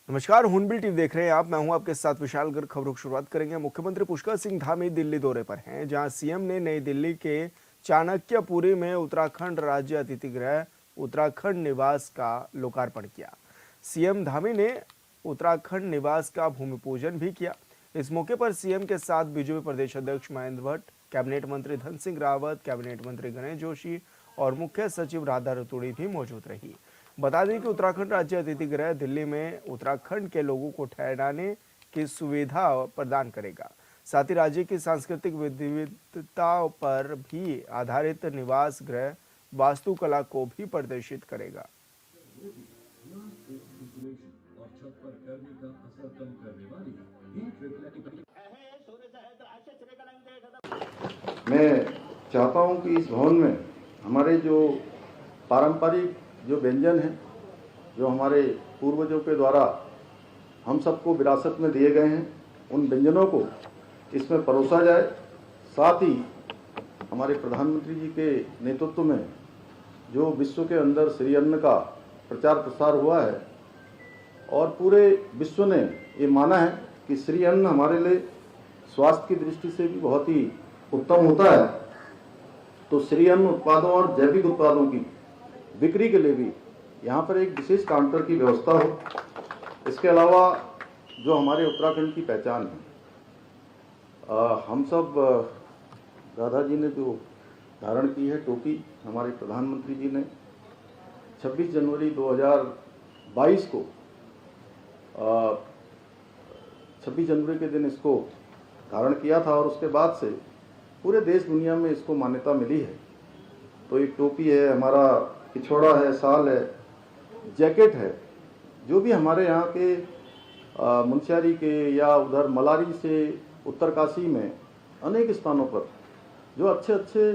नमस्कार, हुनबिल टीवी देख रहे हैं आप। मैं हूं आपके साथ विशाल गर्ग। खबरों की शुरुआत करेंगे। मुख्यमंत्री पुष्कर सिंह धामी दिल्ली दौरे पर हैं, जहां सीएम ने नई दिल्ली के चाणक्यपुरी में उत्तराखंड राज्य अतिथि गृह उत्तराखंड निवास का लोकार्पण किया। सीएम धामी ने उत्तराखंड निवास का भूमि पूजन भी किया। इस मौके पर सीएम के साथ बीजेपी प्रदेश अध्यक्ष महेंद्र भट्ट, कैबिनेट मंत्री धन सिंह रावत, कैबिनेट मंत्री गणेश जोशी और मुख्य सचिव राधा रतूड़ी भी मौजूद रही। बता दें कि उत्तराखंड राज्य अतिथि गृह दिल्ली में उत्तराखंड के लोगों को ठहराने की सुविधा प्रदान करेगा। साथ ही राज्य की सांस्कृतिक विविधताओं पर भी आधारित निवास गृह वास्तुकला को भी प्रदर्शित करेगा। मैं चाहता हूं कि इस भवन में हमारे जो पारंपरिक जो व्यंजन हैं, जो हमारे पूर्वजों के द्वारा हम सबको विरासत में दिए गए हैं, उन व्यंजनों को इसमें परोसा जाए। साथ ही हमारे प्रधानमंत्री जी के नेतृत्व में जो विश्व के अंदर श्री अन्न का प्रचार प्रसार हुआ है और पूरे विश्व ने ये माना है कि श्री अन्न हमारे लिए स्वास्थ्य की दृष्टि से भी बहुत ही उत्तम होता है, तो श्री अन्न उत्पादों और जैविक उत्पादों की बिक्री के लिए भी यहाँ पर एक विशेष काउंटर की व्यवस्था हो। इसके अलावा जो हमारे उत्तराखंड की पहचान है, हम सब राधा जी ने जो धारण की है टोपी, हमारे प्रधानमंत्री जी ने 26 जनवरी 2022 को 26 जनवरी के दिन इसको धारण किया था और उसके बाद से पूरे देश दुनिया में इसको मान्यता मिली है। तो एक टोपी है, हमारा पिछोड़ा है, शाल है, जैकेट है, जो भी हमारे यहाँ के मुंशियारी के या उधर मलारी से उत्तरकाशी में अनेक स्थानों पर जो अच्छे अच्छे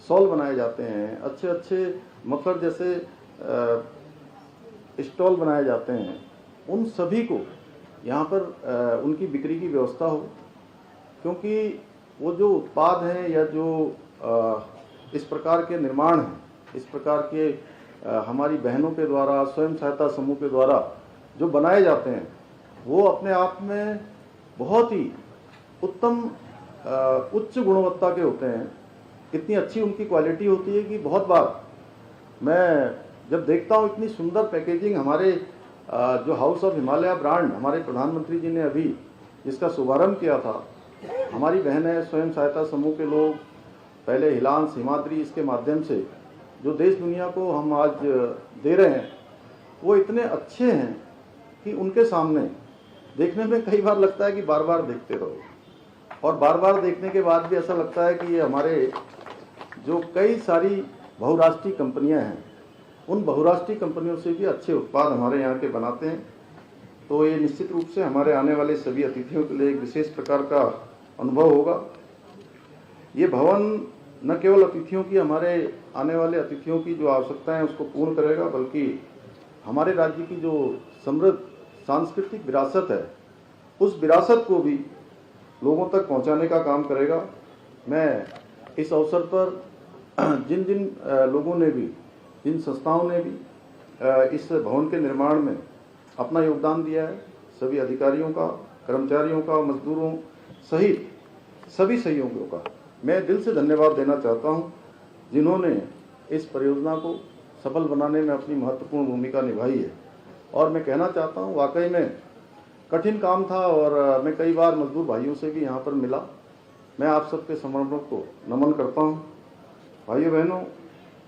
शॉल बनाए जाते हैं, अच्छे अच्छे मफलर जैसे स्टॉल बनाए जाते हैं, उन सभी को यहाँ पर उनकी बिक्री की व्यवस्था हो। क्योंकि वो जो उत्पाद हैं या जो इस प्रकार के निर्माण हैं, इस प्रकार के हमारी बहनों के द्वारा, स्वयं सहायता समूह के द्वारा जो बनाए जाते हैं, वो अपने आप में बहुत ही उत्तम उच्च गुणवत्ता के होते हैं। इतनी अच्छी उनकी क्वालिटी होती है कि बहुत बार मैं जब देखता हूँ इतनी सुंदर पैकेजिंग, हमारे जो हाउस ऑफ हिमालय ब्रांड हमारे प्रधानमंत्री जी ने अभी जिसका शुभारंभ किया था, हमारी बहनें, स्वयं सहायता समूह के लोग, पहले हिलांस, हिमाद्री, इसके माध्यम से जो देश दुनिया को हम आज दे रहे हैं, वो इतने अच्छे हैं कि उनके सामने देखने में कई बार लगता है कि बार बार देखते रहो, और बार बार देखने के बाद भी ऐसा लगता है कि ये हमारे जो कई सारी बहुराष्ट्रीय कंपनियां हैं, उन बहुराष्ट्रीय कंपनियों से भी अच्छे उत्पाद हमारे यहाँ के बनाते हैं। तो ये निश्चित रूप से हमारे आने वाले सभी अतिथियों के लिए एक विशेष प्रकार का अनुभव होगा। ये भवन न केवल अतिथियों की, हमारे आने वाले अतिथियों की जो आवश्यकताएं हैं उसको पूर्ण करेगा, बल्कि हमारे राज्य की जो समृद्ध सांस्कृतिक विरासत है, उस विरासत को भी लोगों तक पहुंचाने का काम करेगा। मैं इस अवसर पर जिन जिन लोगों ने भी, जिन संस्थाओं ने भी इस भवन के निर्माण में अपना योगदान दिया है, सभी अधिकारियों का, कर्मचारियों का, मजदूरों सहित सभी सहयोगियों का मैं दिल से धन्यवाद देना चाहता हूं, जिन्होंने इस परियोजना को सफल बनाने में अपनी महत्वपूर्ण भूमिका निभाई है। और मैं कहना चाहता हूं, वाकई में कठिन काम था और मैं कई बार मजदूर भाइयों से भी यहाँ पर मिला। मैं आप सबके समर्पण को नमन करता हूँ। भाइयों बहनों,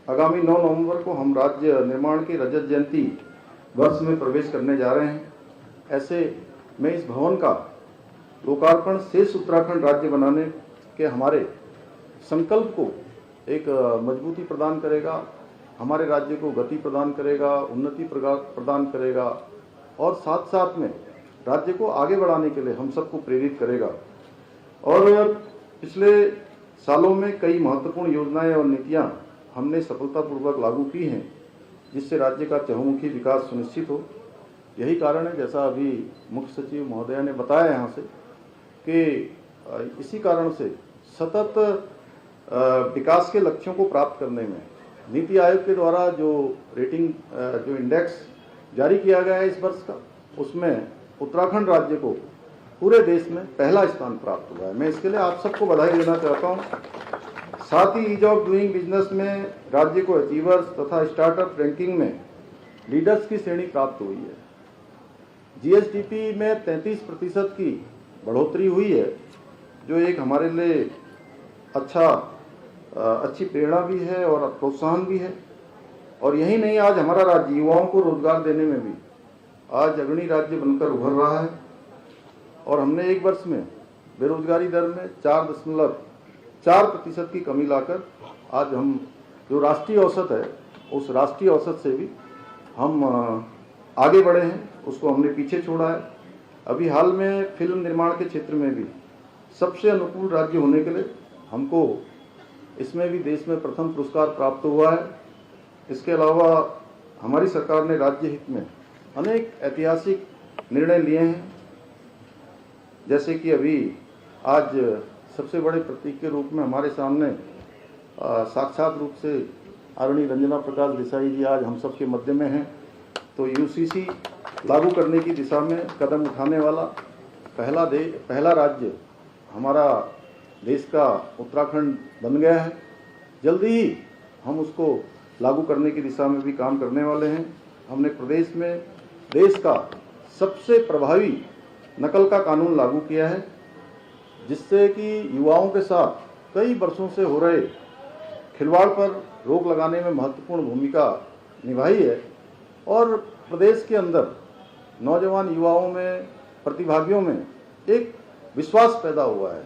आगामी 9 नवंबर को हम राज्य निर्माण की रजत जयंती वर्ष में प्रवेश करने जा रहे हैं। ऐसे में इस भवन का लोकार्पण शेष उत्तराखंड राज्य बनाने के हमारे संकल्प को एक मजबूती प्रदान करेगा, हमारे राज्य को गति प्रदान करेगा, उन्नति प्रदान करेगा और साथ साथ में राज्य को आगे बढ़ाने के लिए हम सबको प्रेरित करेगा। और पिछले सालों में कई महत्वपूर्ण योजनाएं और नीतियां हमने सफलतापूर्वक लागू की हैं, जिससे राज्य का चहुमुखी विकास सुनिश्चित हो। यही कारण है, जैसा अभी मुख्य सचिव महोदय ने बताया यहाँ से, कि इसी कारण से सतत विकास के लक्ष्यों को प्राप्त करने में नीति आयोग के द्वारा जो रेटिंग जो इंडेक्स जारी किया गया है इस वर्ष का, उसमें उत्तराखंड राज्य को पूरे देश में पहला स्थान प्राप्त हुआ है। मैं इसके लिए आप सबको बधाई देना चाहता हूँ। साथ ही ईज ऑफ डूइंग बिजनेस में राज्य को अचीवर्स तथा स्टार्टअप रैंकिंग में लीडर्स की श्रेणी प्राप्त हुई है। जीएसडीपी में 33% की बढ़ोतरी हुई है, जो एक हमारे लिए अच्छी प्रेरणा भी है और प्रोत्साहन भी है। और यही नहीं, आज हमारा राज्य युवाओं को रोजगार देने में भी आज अग्रणी राज्य बनकर उभर रहा है। और हमने एक वर्ष में बेरोजगारी दर में 4.4% की कमी लाकर आज हम जो राष्ट्रीय औसत है, उस राष्ट्रीय औसत से भी हम आगे बढ़े हैं, उसको हमने पीछे छोड़ा है। अभी हाल में फिल्म निर्माण के क्षेत्र में भी सबसे अनुकूल राज्य होने के लिए हमको इसमें भी देश में प्रथम पुरस्कार प्राप्त हुआ है। इसके अलावा हमारी सरकार ने राज्य हित में अनेक ऐतिहासिक निर्णय लिए हैं, जैसे कि अभी आज सबसे बड़े प्रतीक के रूप में हमारे सामने साक्षात रूप से आदरणीय रंजना प्रकाश देसाई जी आज हम सबके मध्य में हैं। तो यूसीसी लागू करने की दिशा में कदम उठाने वाला पहला राज्य हमारा देश का उत्तराखंड बन गया है। जल्दी ही हम उसको लागू करने की दिशा में भी काम करने वाले हैं। हमने प्रदेश में देश का सबसे प्रभावी नकल का कानून लागू किया है, जिससे कि युवाओं के साथ कई वर्षों से हो रहे खिलवाड़ पर रोक लगाने में महत्वपूर्ण भूमिका निभाई है। और प्रदेश के अंदर नौजवान युवाओं में, प्रतिभागियों में एक विश्वास पैदा हुआ है,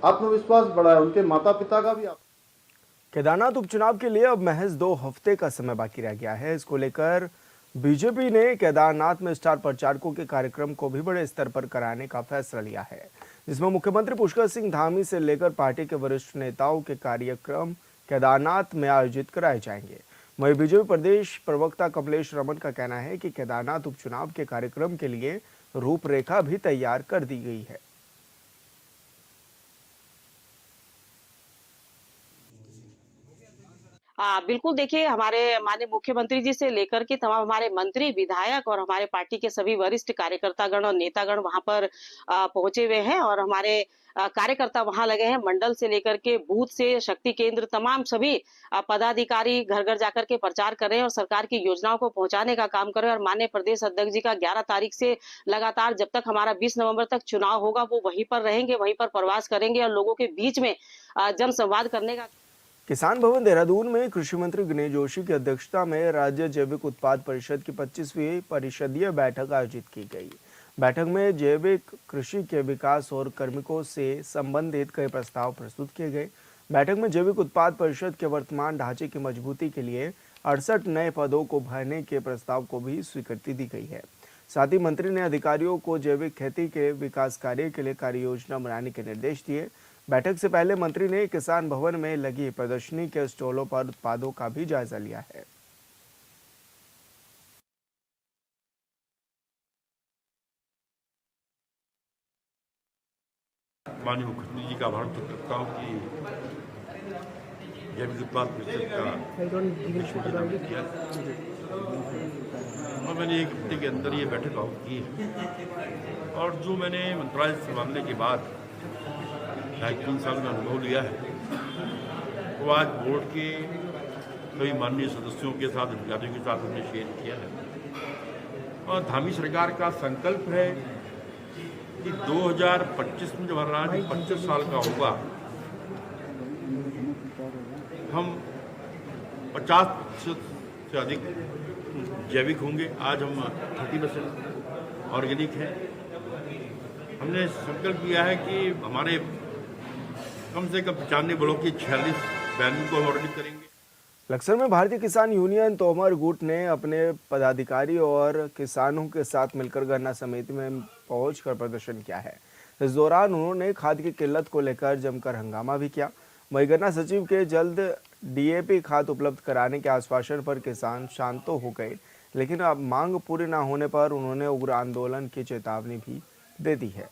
आत्मविश्वास बढ़ा है, उनके माता पिता का भी। केदारनाथ उपचुनाव के लिए अब महज 2 हफ्ते का समय बाकी रह गया है। इसको लेकर बीजेपी ने केदारनाथ में स्टार प्रचारकों के कार्यक्रम को भी बड़े स्तर पर कराने का फैसला लिया है, जिसमें मुख्यमंत्री पुष्कर सिंह धामी से लेकर पार्टी के वरिष्ठ नेताओं के कार्यक्रम केदारनाथ में आयोजित कराए जाएंगे। वहीं बीजेपी प्रदेश प्रवक्ता कमलेश रमन का कहना है कि केदारनाथ उपचुनाव के कार्यक्रम के लिए रूपरेखा भी तैयार कर दी गई है। बिल्कुल देखिए, हमारे माननीय मुख्यमंत्री जी से लेकर के तमाम हमारे मंत्री, विधायक और हमारे पार्टी के सभी वरिष्ठ कार्यकर्तागण और नेतागण वहां पर पहुंचे हुए हैं और हमारे कार्यकर्ता वहां लगे हैं। मंडल से लेकर के बूथ से शक्ति केंद्र तमाम सभी पदाधिकारी घर घर जाकर के प्रचार कर रहे हैं और सरकार की योजनाओं को पहुंचाने का काम कर रहे हैं। और माननीय प्रदेश अध्यक्ष जी का 11 तारीख से लगातार जब तक हमारा 20 नवंबर तक चुनाव होगा, वो वहीं पर रहेंगे, वहीं पर प्रवास करेंगे और लोगों के बीच में जनसंवाद करने का। किसान भवन देहरादून में कृषि मंत्री गणेश जोशी की अध्यक्षता में राज्य जैविक उत्पाद परिषद की 25वीं परिषदीय बैठक आयोजित की गई। बैठक में जैविक कृषि के विकास और कार्मिकों से संबंधित कई प्रस्ताव प्रस्तुत किए गए। बैठक में जैविक उत्पाद परिषद के वर्तमान ढांचे की मजबूती के लिए 68 नए पदों को भरने के प्रस्ताव को भी स्वीकृति दी गई है। साथ ही मंत्री ने अधिकारियों को जैविक खेती के विकास कार्य के लिए कार्य योजना बनाने के निर्देश दिए। बैठक से पहले मंत्री ने किसान भवन में लगी प्रदर्शनी के स्टॉलों पर उत्पादों का भी जायजा लिया है। माननीय मुख्यमंत्री जी का आभार व्यक्त करता हूँ कि जैविक उत्पाद परिषद का किया और मैंने 1 हफ्ते के अंदर ये बैठक आयोजित की है। और जो मैंने मंत्रालय संभालने के बाद 2.5-3 साल में अनुभव लिया है, वो आज बोर्ड के कई माननीय सदस्यों के साथ, अधिकारियों के साथ हमने शेयर किया है। और धामी सरकार का संकल्प है कि 2025 में जब हमारा राज्य 25 साल का होगा, हम 50% से अधिक जैविक होंगे। आज हम 30% ऑर्गेनिक हैं। हमने संकल्प किया है कि हमारे कम से कम 95 ब्लॉक की 46 वैल्यू को ऑर्गेनिक करेंगे। लक्सर में भारतीय किसान यूनियन तोमर गुट ने अपने पदाधिकारी और किसानों के साथ मिलकर गन्ना समिति में पहुंचकर प्रदर्शन किया है। इस दौरान उन्होंने खाद की किल्लत को लेकर जमकर हंगामा भी किया। वहीं गन्ना सचिव के जल्द डीएपी खाद उपलब्ध कराने के आश्वासन पर किसान शांत तो हो गए, लेकिन अब मांग पूरी न होने पर उन्होंने उग्र आंदोलन की चेतावनी भी दे दी है।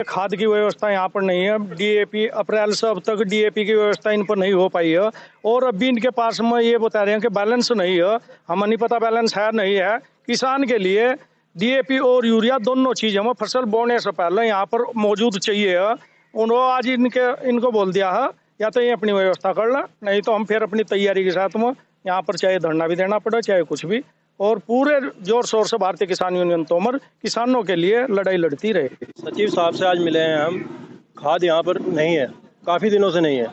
खाद की व्यवस्था यहाँ पर नहीं है। डीएपी अप्रैल से अब तक डीएपी की व्यवस्था इन पर नहीं हो पाई है और अभी इनके पास में ये बता रहे हैं कि बैलेंस नहीं है। हमें नहीं पता बैलेंस है नहीं है। किसान के लिए डीएपी और यूरिया दोनों चीज हमें फसल बोने से पहले यहाँ पर मौजूद चाहिए है। उन्होंने आज इनको बोल दिया है या तो ये अपनी व्यवस्था कर लें, नहीं तो हम फिर अपनी तैयारी के साथ में यहाँ पर चाहे धरना भी देना पड़े चाहे कुछ भी, और पूरे जोर शोर से भारतीय किसान यूनियन तोमर किसानों के लिए लड़ाई लड़ती रहेगी। सचिव साहब से आज मिले हैं हम। खाद यहाँ पर नहीं है, काफ़ी दिनों से नहीं है,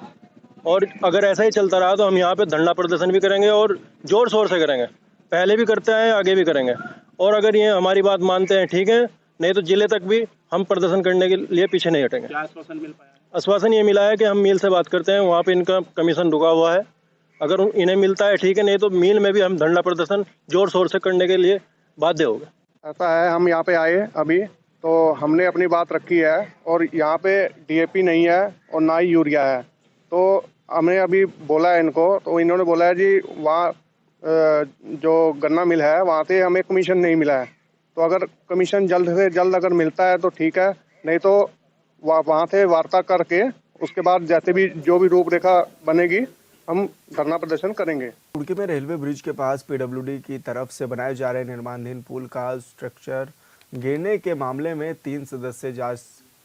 और अगर ऐसा ही चलता रहा तो हम यहाँ पे धरना प्रदर्शन भी करेंगे और जोर शोर से करेंगे। पहले भी करते हैं, आगे भी करेंगे, और अगर ये हमारी बात मानते हैं ठीक है, नहीं तो जिले तक भी हम प्रदर्शन करने के लिए पीछे नहीं हटेंगे। क्या आश्वासन मिल पाया? आश्वासन ये मिला है कि हम मिल से बात करते हैं, वहाँ पे इनका कमीशन रुका हुआ है, अगर इन्हें मिलता है ठीक है, नहीं तो मिल में भी हम धरना प्रदर्शन जोर शोर से करने के लिए बाध्य हो गए। ऐसा है, हम यहाँ पे आए अभी तो हमने अपनी बात रखी है और यहाँ पे डीएपी नहीं है और ना ही यूरिया है। तो हमने अभी बोला है इनको, तो इन्होंने बोला है जी वहाँ जो गन्ना मिल है वहाँ से हमें कमीशन नहीं मिला है, तो अगर कमीशन जल्द से जल्द अगर मिलता है तो ठीक है, नहीं तो वहाँ से वार्ता करके उसके बाद जैसे भी जो भी रूपरेखा बनेगी हम धरना प्रदर्शन करेंगे। रुड़की में रेलवे ब्रिज के पास पीडब्ल्यूडी की तरफ से बनाए जा रहे निर्माणाधीन पुल का स्ट्रक्चर गिरने के मामले में 3 सदस्यीय जांच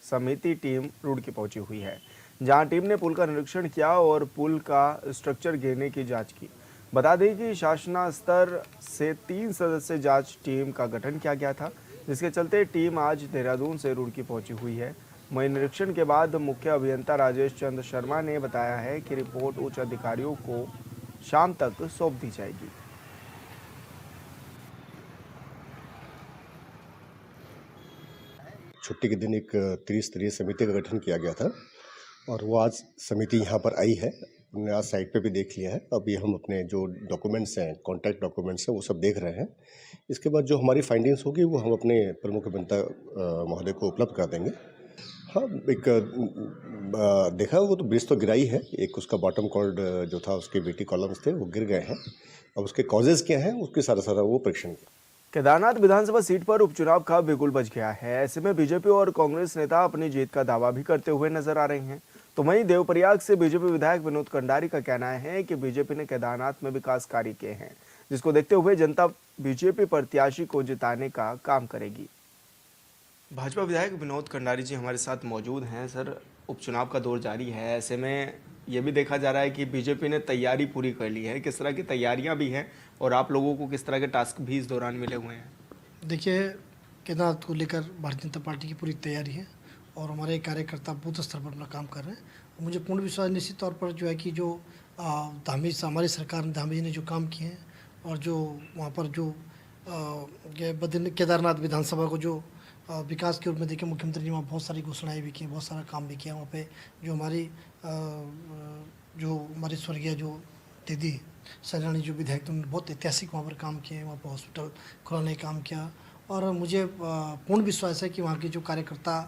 समिति टीम रुड़की पहुंची हुई है, जहां टीम ने पुल का निरीक्षण किया और पुल का स्ट्रक्चर गिरने की जांच की। बता दें कि शासना स्तर से 3 सदस्यीय जांच टीम का गठन किया गया था, जिसके चलते टीम आज देहरादून से रुड़की पहुंची हुई है। वहीं निरीक्षण के बाद मुख्य अभियंता राजेश चंद्र शर्मा ने बताया है कि रिपोर्ट उच्च अधिकारियों को शाम तक सौंप दी जाएगी। छुट्टी के दिन एक त्रिस्तरीय समिति का गठन किया गया था और वो आज समिति यहाँ पर आई है। हमने आज साइट पे भी देख लिया है। अभी हम अपने जो डॉक्यूमेंट्स हैं, कॉन्ट्रैक्ट डॉक्यूमेंट्स हैं, वो सब देख रहे हैं। इसके बाद जो हमारी फाइंडिंग्स होगी वो हम अपने प्रमुख अभियंता महोदय को उपलब्ध कर देंगे। हाँ, एक देखा वो तो ब्रिज तो गिरा ही है, एक उसका बॉटम कॉर्ड जो था उसके बीटी कॉलम्स थे वो गिर गए हैं। अब उसके कॉजेज क्या हैं उसके सारा वो परीक्षण किया। केदारनाथ विधानसभा सीट पर उपचुनाव का बिगुल बज गया है। ऐसे में बीजेपी और कांग्रेस नेता अपनी जीत का दावा भी करते हुए नजर आ रहे हैं। तो वहीं देवप्रयाग से बीजेपी विधायक विनोद कंडारी का कहना है कि बीजेपी ने केदारनाथ में विकास कार्य किए हैं, जिसको देखते हुए जनता बीजेपी प्रत्याशी को जिताने का काम करेगी। भाजपा विधायक विनोद कंडारी जी हमारे साथ मौजूद हैं। सर, उपचुनाव का दौर जारी है, ऐसे में ये भी देखा जा रहा है कि बीजेपी ने तैयारी पूरी कर ली है। किस तरह की तैयारियां भी हैं और आप लोगों को किस तरह के टास्क भी इस दौरान मिले हुए हैं? देखिए, केदारनाथ को लेकर भारतीय जनता पार्टी की पूरी तैयारी है और हमारे कार्यकर्ता बूथ स्तर पर अपना काम कर रहे हैं। मुझे पूर्ण विश्वास निश्चित तौर पर जो है कि जो धामी हमारी सरकार ने धामी जी ने जो काम किए हैं और जो वहाँ पर जो केदारनाथ विधानसभा को जो विकास के रूप में देखिए, मुख्यमंत्री जी वहाँ बहुत सारी घोषणाएं भी की, बहुत सारा काम भी किया। वहाँ पे जो हमारी स्वर्गीय जो दीदी सैलानी जो विधायक थे उन्होंने बहुत ऐतिहासिक वहाँ पर काम किए, वहाँ पर हॉस्पिटल खुलाने का काम किया। और मुझे पूर्ण विश्वास है कि वहाँ की जो कार्यकर्ता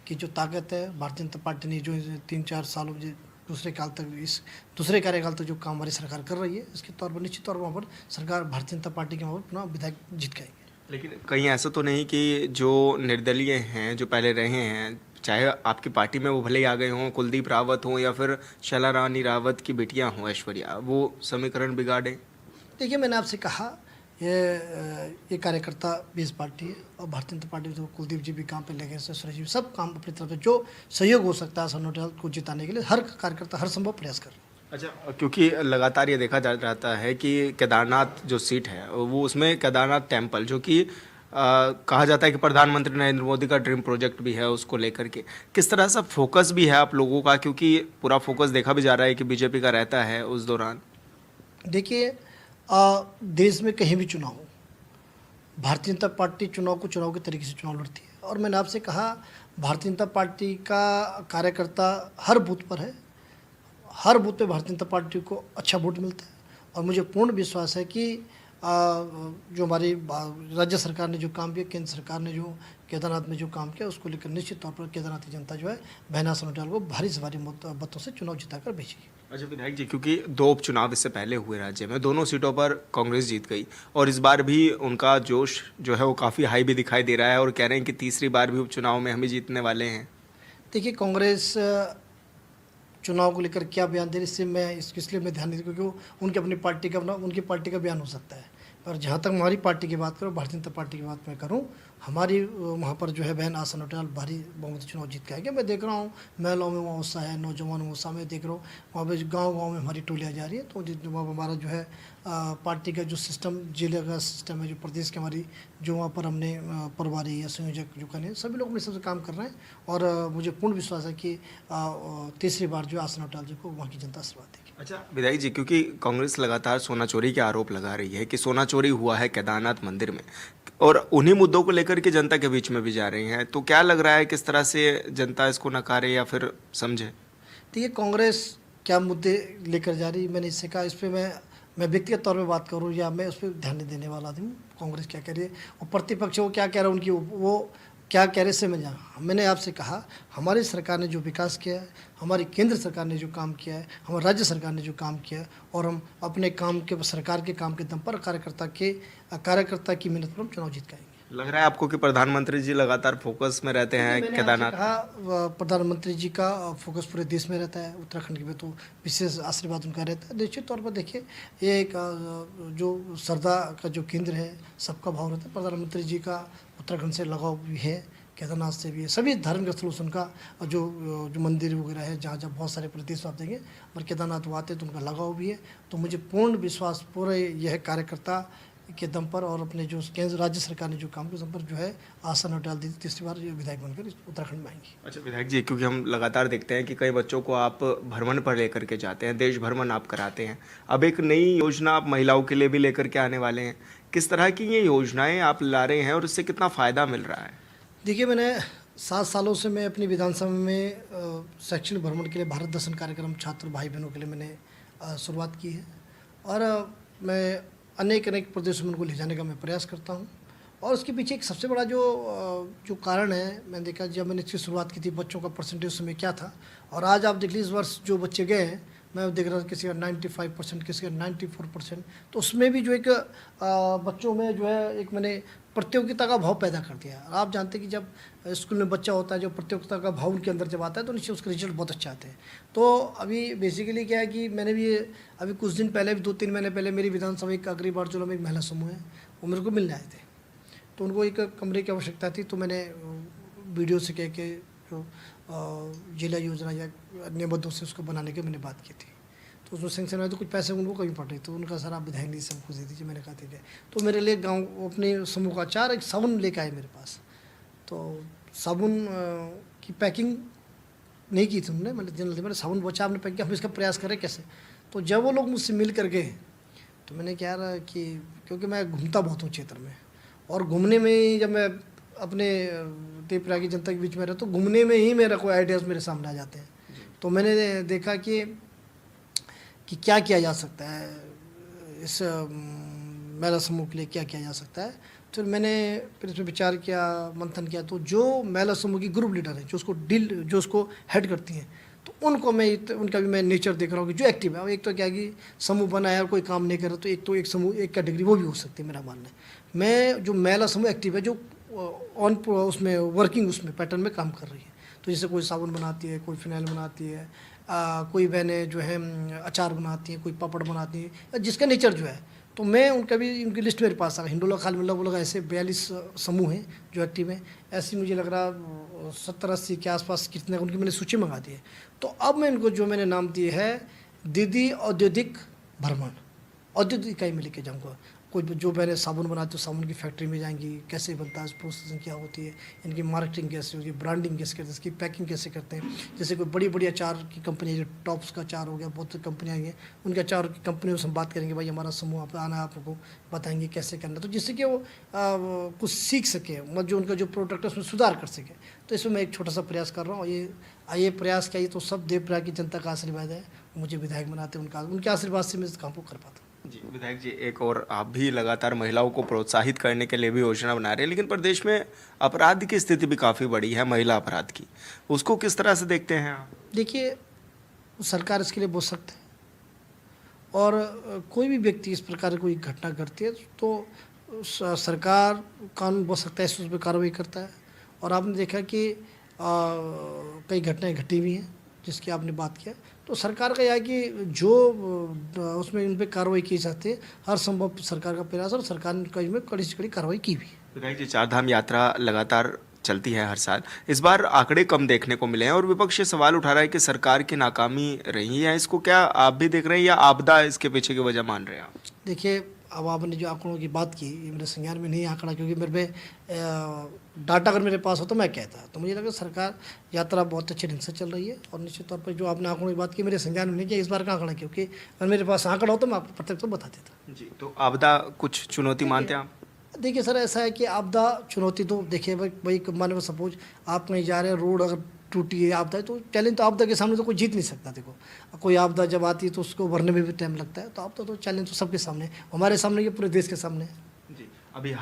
की जो ताकत है, भारतीय जनता पार्टी ने जो 3-4 सालों में दूसरे कार्यकाल तक जो काम हमारी सरकार कर रही है, इसके तौर पर निश्चित तौर पर वहाँ पर सरकार भारतीय जनता पार्टी के वहाँ पर अपना विधायक जीत गएंगे। लेकिन कहीं ऐसा तो नहीं कि जो निर्दलीय हैं, जो पहले रहे हैं, चाहे आपकी पार्टी में वो भले ही आ गए हों, कुलदीप रावत हों या फिर शैला रानी रावत की बेटियां हों ऐश्वर्या, वो समीकरण बिगाड़े? देखिए, मैंने आपसे कहा ये कार्यकर्ता बेस पार्टी है और भारतीय जनता पार्टी तो कुलदीप जी भी काम पे लगे, सुरेश जी सब काम अपनी तरफ से जो सहयोग हो सकता है सन्नोटल को जिताने के लिए हर कार्यकर्ता हर संभव प्रयास कर रहे हैं। अच्छा, क्योंकि लगातार ये देखा जाता है कि केदारनाथ जो सीट है वो उसमें केदारनाथ टेम्पल जो कि कहा जाता है कि प्रधानमंत्री नरेंद्र मोदी का ड्रीम प्रोजेक्ट भी है, उसको लेकर के किस तरह से फोकस भी है आप लोगों का, क्योंकि पूरा फोकस देखा भी जा रहा है कि बीजेपी का रहता है उस दौरान? देखिए, देश में कहीं भी चुनाव हो, भारतीय जनता पार्टी चुनाव के तरीके से चुनाव लड़ती है और मैंने आपसे कहा भारतीय जनता पार्टी का कार्यकर्ता हर बूथ पर है, हर बूथ पे भारतीय जनता पार्टी को अच्छा वोट मिलता है और मुझे पूर्ण विश्वास है कि जो हमारी राज्य सरकार ने जो काम किया, केंद्र सरकार ने जो केदारनाथ में जो काम किया, उसको लेकर निश्चित तौर पर केदारनाथ की जनता जो है बहना सनोटाल को भारी से भारी मतों से चुनाव जिताकर भेजेगी। अच्छा विधायक जी, क्योंकि 2 उपचुनाव इससे पहले हुए राज्य में, दोनों सीटों पर कांग्रेस जीत गई और इस बार भी उनका जोश जो है वो काफ़ी हाई भी दिखाई दे रहा है और कह रहे हैं कि तीसरी बार भी उपचुनाव में हम ही जीतने वाले हैं। देखिए कांग्रेस चुनाव को लेकर क्या बयान दे रही है इसलिए मैं ध्यान नहीं दूँ, क्योंकि वो उनकी पार्टी का बयान हो सकता है। पर जहाँ तक हमारी पार्टी की बात करूँ, भारतीय जनता पार्टी की बात मैं करूँ, हमारी वहाँ पर जो है बहन आशा नोटियाल भारी बहुमत चुनाव जीत के आएगी। मैं देख रहा हूँ महिलाओं में वहाँ उत्साह है, नौजवानों में उत्साह, मैं देख रहा हूँ वहाँ पर गाँव में हमारी टोलियाँ जा रही है। तो जितना हमारा जो है पार्टी का जो सिस्टम, जिले का सिस्टम है, जो प्रदेश के हमारी जो वहाँ पर हमने प्रभारी या संयोजक जो करें, सभी लोग मेरे सबसे काम कर रहे हैं। और मुझे पूर्ण विश्वास है कि तीसरी बार जो आशा नोटियाल जी को वहाँ की जनता आशीर्वाद देगी। अच्छा विधायक जी, क्योंकि कांग्रेस लगातार सोना चोरी के आरोप लगा रही है कि सोना चोरी हुआ है केदारनाथ मंदिर में, और उन्हीं मुद्दों को लेकर के जनता के बीच में भी जा रही हैं, तो क्या लग रहा है किस तरह से जनता इसको नकारे या फिर समझे? देखिए कांग्रेस क्या मुद्दे लेकर जा रही, मैंने इससे कहा, इस पर मैं व्यक्तिगत तौर पे बात करूं या मैं उस पर ध्यान नहीं देने वाला आदमी हूँ। कांग्रेस क्या कह रही है और प्रतिपक्ष वो क्या कह रहा है, उनकी वो क्या कह रहे से मैं जाना। मैंने आपसे कहा हमारी सरकार ने जो विकास किया है, हमारी केंद्र सरकार ने जो काम किया है, हमारी राज्य सरकार ने जो काम किया है, और हम अपने काम के सरकार के काम के दम पर कार्यकर्ता की मेहनत पर हम चुनाव जीत के आएंगे। लग रहा है आपको कि प्रधानमंत्री जी लगातार फोकस में रहते हैं केदारनाथ? कहा प्रधानमंत्री जी का फोकस पूरे देश में रहता है, उत्तराखंड के में तो विशेष आशीर्वाद उनका रहता है। निश्चित तौर पर देखिए ये एक जो श्रद्धा का जो केंद्र है, सबका भाव रहता है। प्रधानमंत्री जी का उत्तराखंड से लगाव भी है, केदारनाथ से भी है, सभी धार्मिक स्थलों से उनका जो मंदिर वगैरह है, जहाँ बहुत सारे प्रदेश आप देंगे, और केदारनाथ वो आते तो उनका लगाव भी है। तो मुझे पूर्ण विश्वास पूरे यह कार्यकर्ता के दम पर और अपने जो केंद्र राज्य सरकार ने जो काम के दम पर जो है आशा नोटियाल दी तीसरी बार विधायक बनकर उत्तराखंड में आएंगी। अच्छा विधायक जी, क्योंकि हम लगातार देखते हैं कि कई बच्चों को आप भ्रमण पर लेकर के जाते हैं, देश भ्रमण आप कराते हैं, अब एक नई योजना आप महिलाओं के लिए भी लेकर के आने वाले हैं, किस तरह की ये योजनाएं आप ला रहे हैं और इससे कितना फ़ायदा मिल रहा है? देखिए मैंने 7 सालों से मैं अपनी विधानसभा में शैक्षणिक भ्रमण के लिए भारत दर्शन कार्यक्रम छात्र भाई बहनों के लिए मैंने शुरुआत की है, और मैं अनेक प्रदेशों में उनको ले जाने का मैं प्रयास करता हूं। और उसके पीछे एक सबसे बड़ा जो कारण है, मैंने देखा जब मैंने इसकी शुरुआत की थी बच्चों का परसेंटेज समय क्या था, और आज आप देख लीजिए इस वर्ष जो बच्चे गए हैं, मैं देख रहा था किसी का 95%, किसी का 94%, तो उसमें भी जो एक बच्चों में जो है एक मैंने प्रतियोगिता का भाव पैदा कर दिया। आप जानते हैं कि जब स्कूल में बच्चा होता है, जो प्रतियोगिता का भाव उनके अंदर जब आता है तो निश्चित उसके रिजल्ट बहुत अच्छे आते हैं। तो अभी बेसिकली क्या है कि मैंने भी अभी कुछ दिन पहले, 2-3 महीने पहले, मेरी विधानसभा एक आखिरी बार जो में एक महिला समूह है वो मेरे को मिलने आए थे, तो उनको एक कमरे की आवश्यकता थी। तो मैंने वीडियो से कह के जो जिला योजना या अन्य मुद्दों से उसको बनाने की मैंने बात की थी, तो उसमें सेंक्शन आया, तो कुछ पैसे उनको कमी पड़ रही, तो उनका सर आप विधायक जी से हमको दे दीजिए। मैंने कहा ठीक है। तो मेरे लिए गांव अपने समूह का 4 एक साबुन लेकर आए मेरे पास, तो साबुन की पैकिंग नहीं की थी उन्होंने, मैंने साबुन बचा, आपने पैक किया, हम इसका प्रयास करें कैसे। तो जब वो लोग मुझसे मिल कर गए तो मैंने क्या रहा कि क्योंकि मैं घूमता बहुत हूँ क्षेत्र में, और घूमने में जब मैं अपने देवप्रयाग की जनता के बीच में रहता, तो घूमने में ही मेरा कोई आइडियाज़ मेरे सामने आ जाते हैं। तो मैंने देखा कि क्या किया जा सकता है इस महिला समूह के लिए, क्या किया जा सकता है। तो मैंने फिर इसमें विचार किया, मंथन किया, तो जो महिला समूह की ग्रुप लीडर है, जो उसको हेड करती हैं, तो उनको उनका भी मैं नेचर देख रहा हूँ कि जो एक्टिव है। एक तो क्या है कि समूह बना है और कोई काम नहीं कर रहा, तो एक समूह, एक कैटेगरी वो भी हो सकती है, मेरा मानना है। मैं जो महिला समूह एक्टिव है, जो उसमें वर्किंग उसमें पैटर्न में काम कर रही है, तो जैसे कोई साबुन बनाती है, कोई फिनाइल बनाती है, कोई बहनें जो है अचार बनाती हैं, कोई पापड़ बनाती हैं, जिसका नेचर जो है, तो मैं उनकी लिस्ट मेरे पास आ गई। हिंडोला, खालमिला, वो लोग ऐसे 42 समूह हैं जो एक्टिव हैं। ऐसे मुझे लग रहा 70-80 के आसपास कितने उनकी मैंने सूची मंगा दी है। तो अब मैं इनको जो मैंने नाम दिए है दीदी औद्योगिक भ्रमण, औद्योगिक इकाई में लेके जाऊँगा। कोई जो बहनें साबुन बनाते हैं, साबुन की फैक्ट्री में जाएंगी, कैसे बनता है, प्रोसेसिंग क्या होती है, इनकी मार्केटिंग कैसे होती है, ब्रांडिंग कैसे करते हैं, इसकी पैकिंग कैसे करते हैं। जैसे कोई बड़ी बड़ी अचार की कंपनी, जो टॉप्स का अचार हो गया, बहुत सी कंपनियाँ आई हैं, उनके अचार की कंपनियों से हम बात करेंगे, भाई हमारा समूह आप आना है, आपको बताएंगे कैसे करना, तो जिससे कि वो कुछ सीख सके, मतलब जो उनका जो प्रोडक्ट है उसमें सुधार कर सके। तो इसमें मैं एक छोटा सा प्रयास कर रहा हूँ। ये प्रयास क्या, ये तो सब देवप्रयाग की जनता का आशीर्वाद है, मुझे विधायक बनाते हैं, उनके आशीर्वाद से मैं इस काम को कर पाता हूँ। जी विधायक जी, एक और आप भी लगातार महिलाओं को प्रोत्साहित करने के लिए भी योजना बना रहे हैं, लेकिन प्रदेश में अपराध की स्थिति भी काफ़ी बड़ी है, महिला अपराध की, उसको किस तरह से देखते हैं आप? देखिए सरकार इसके लिए बहुत सख्त है, और कोई भी व्यक्ति इस प्रकार की कोई घटना करती है तो सरकार कानून बहुत सख्त है, उस पर कार्रवाई करता है। और आपने देखा कि कई घटनाएं घटी हुई हैं जिसकी आपने बात किया। तो सरकार का यह है कि जो उसमें इन पर कार्रवाई की जाती है, हर संभव सरकार का प्रयास और सरकार ने इसमें कड़ी से कड़ी कार्रवाई की हुई है। विधायक जी, चारधाम यात्रा लगातार चलती है हर साल, इस बार आंकड़े कम देखने को मिले हैं और विपक्ष ये सवाल उठा रहा है कि सरकार की नाकामी रही है। इसको क्या आप भी देख रहे हैं या आपदा इसके पीछे की वजह मान रहे हैं आप? देखिए, अब आपने जो आंकड़ों की बात की, ये मेरे संज्ञान में नहीं आंकड़ा, क्योंकि मेरे पे डाटा अगर मेरे पास हो तो मैं कहता। तो मुझे लगा सरकार यात्रा बहुत अच्छे ढंग से चल रही है और निश्चित तौर पर जो आपने आंकड़ों की बात की मेरे संज्ञान में नहीं किया इस बार का आंकड़ा, क्योंकि अगर मेरे पास आंकड़ा हो तो मैं आपको प्रत्यक्ष तो बता देता। जी, तो आपदा कुछ चुनौती मानते हैं आप? देखिए सर, ऐसा है कि आपदा चुनौती तो देखिए भाई मान लो सपोज आप कहीं जा रहे हैं, रोड अगर टूटी है, आपदा है, तो चैलेंज तो आपदा के सामने तो कोई जीत नहीं सकता। देखो, कोई आपदा जब आती है तो उसको भरने में भी टाइम लगता है, तो आपदा तो चैलेंज तो सबके सामने है, हमारे सामने, ये पूरे देश के सामने है। जी, अभी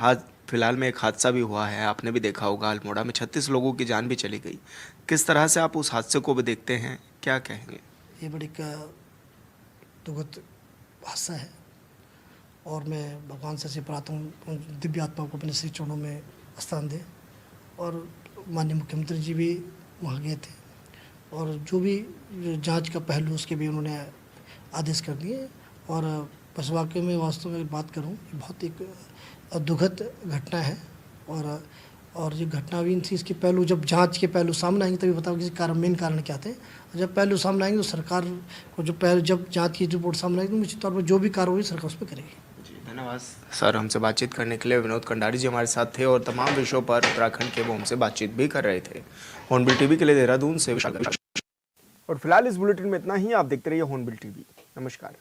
फिलहाल में एक हादसा भी हुआ है, आपने भी देखा होगा, अल्मोड़ा में 36 लोगों की जान भी चली गई। किस तरह से आप उस हादसे को भी देखते हैं, क्या कहेंगे? ये बड़ी दुखद हादसा है और मैं भगवान से प्रार्थना हूँ दिव्य आत्मा को अपने श्री चरणों में स्थान दे। और माननीय मुख्यमंत्री जी भी वहाँ गए थे और जो भी जांच का पहलू उसके भी उन्होंने आदेश कर दिए। और बस वाकई में वास्तव में बात करूँ, बहुत एक दुखद घटना है और ये घटना भी थी, इसके पहलू जब जांच के पहलू सामने आएंगे तभी बताओ कि कारण मेन कारण क्या थे। जब पहलू सामने आएंगे तो सरकार को जब जांच की रिपोर्ट सामने आएगी तो निश्चित तौर पर जो भी कार्रवाई सरकार उस पर करेगी। धन्यवाद सर, हमसे बातचीत करने के लिए। विनोद कंडारी जी हमारे साथ थे और तमाम विषयों पर उत्तराखंड के वो हमसे बातचीत भी कर रहे थे। हॉर्नबिल टीवी के लिए देहरादून से। और फिलहाल इस बुलेटिन में इतना ही। आप देखते रहिए हॉर्नबिल टीवी। नमस्कार।